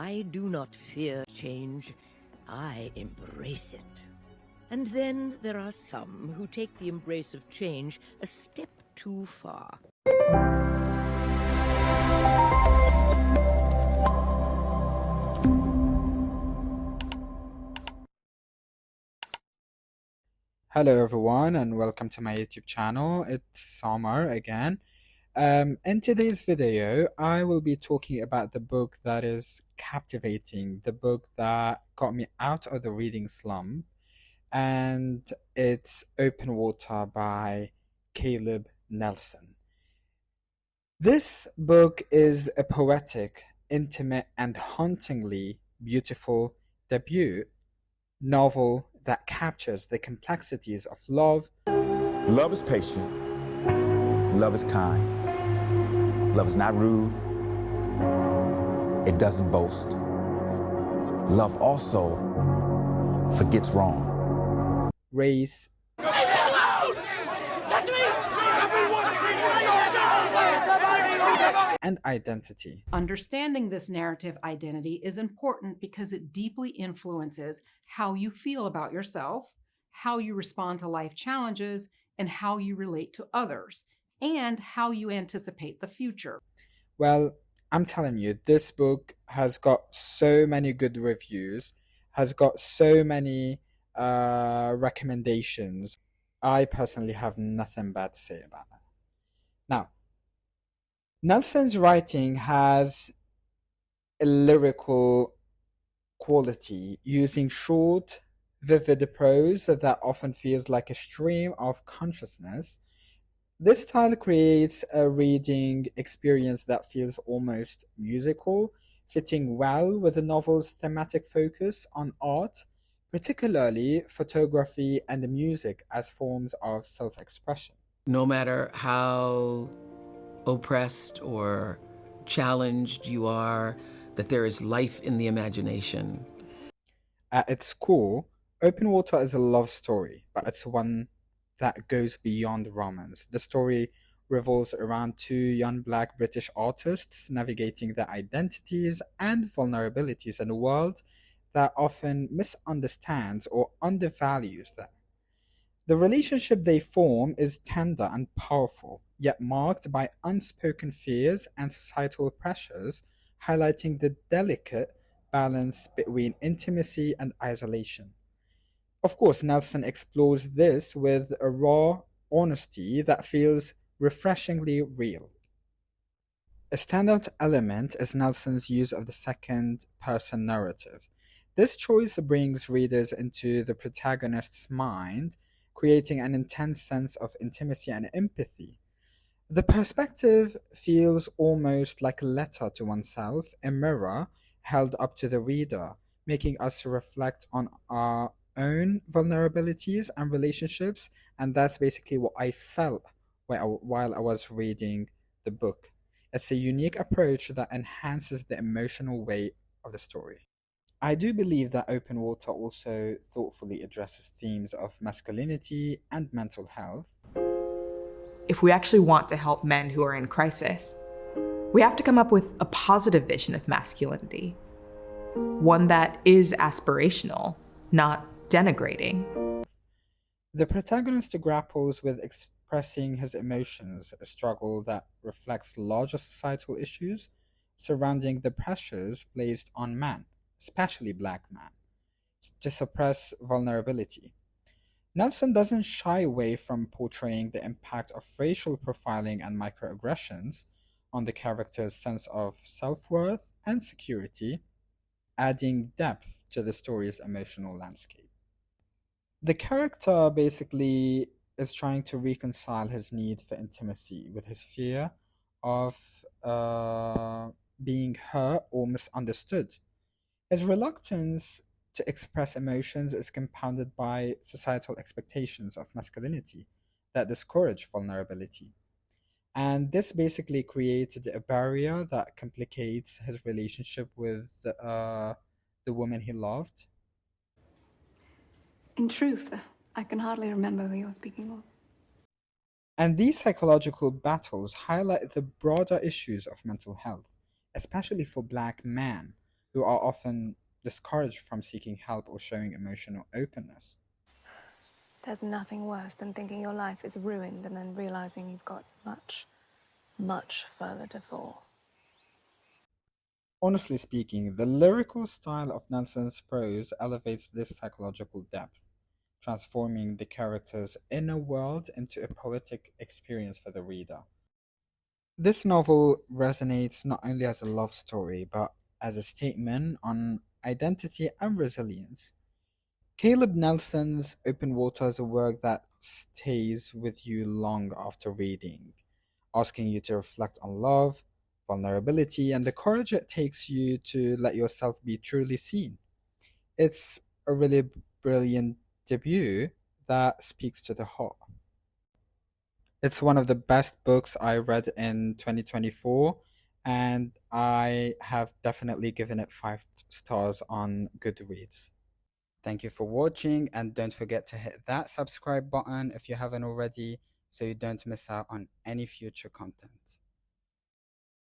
I do not fear change, I embrace it. And then there are some who take the embrace of change a step too far. Hello everyone and welcome to my YouTube channel. It's Samar again. In today's video, I will be talking about the book that is captivating, the book that got me out of the reading slump, and it's Open Water by Caleb Nelson. This book is a poetic, intimate, and hauntingly beautiful debut novel that captures the complexities of love. Love is patient. Love is kind. Love is not rude. It doesn't boast. Love also forgets wrong. Race, and identity. Understanding this narrative identity is important because it deeply influences how you feel about yourself, how you respond to life challenges, and how you relate to others, and how you anticipate the future. Well, I'm telling you, this book has got so many good reviews, has got so many recommendations. I personally have nothing bad to say about it. Now, Nelson's writing has a lyrical quality, using short, vivid prose that often feels like a stream of consciousness. This style creates a reading experience that feels almost musical, fitting well with the novel's thematic focus on art, particularly photography and music as forms of self-expression. No matter how oppressed or challenged you are, that there is life in the imagination. At its core, Open Water is a love story, but it's one that goes beyond romance. The story revolves around two young Black British artists navigating their identities and vulnerabilities in a world that often misunderstands or undervalues them. The relationship they form is tender and powerful, yet marked by unspoken fears and societal pressures, highlighting the delicate balance between intimacy and isolation. Of course, Nelson explores this with a raw honesty that feels refreshingly real. A standout element is Nelson's use of the second-person narrative. This choice brings readers into the protagonist's mind, creating an intense sense of intimacy and empathy. The perspective feels almost like a letter to oneself, a mirror held up to the reader, making us reflect on our own vulnerabilities and relationships, and that's basically what I felt while I was reading the book. It's a unique approach that enhances the emotional weight of the story. I do believe that Open Water also thoughtfully addresses themes of masculinity and mental health. If we actually want to help men who are in crisis, we have to come up with a positive vision of masculinity, one that is aspirational, not denigrating. The protagonist grapples with expressing his emotions, a struggle that reflects larger societal issues surrounding the pressures placed on men, especially Black men, to suppress vulnerability. Nelson doesn't shy away from portraying the impact of racial profiling and microaggressions on the character's sense of self-worth and security, adding depth to the story's emotional landscape. The character basically is trying to reconcile his need for intimacy with his fear of being hurt or misunderstood. His reluctance to express emotions is compounded by societal expectations of masculinity that discourage vulnerability. And this basically created a barrier that complicates his relationship with the woman he loved. In truth, I can hardly remember who you're speaking of. And these psychological battles highlight the broader issues of mental health, especially for Black men who are often discouraged from seeking help or showing emotional openness. There's nothing worse than thinking your life is ruined and then realizing you've got much, much further to fall. Honestly speaking, the lyrical style of Nelson's prose elevates this psychological depth, transforming the character's inner world into a poetic experience for the reader. This novel resonates not only as a love story, but as a statement on identity and resilience. Caleb Nelson's Open Water is a work that stays with you long after reading, asking you to reflect on love, vulnerability, and the courage it takes you to let yourself be truly seen. It's a really brilliant debut that speaks to the heart. It's one of the best books I read in 2024, and I have definitely given it 5 stars on Goodreads. Thank you for watching, and don't forget to hit that subscribe button if you haven't already so you don't miss out on any future content.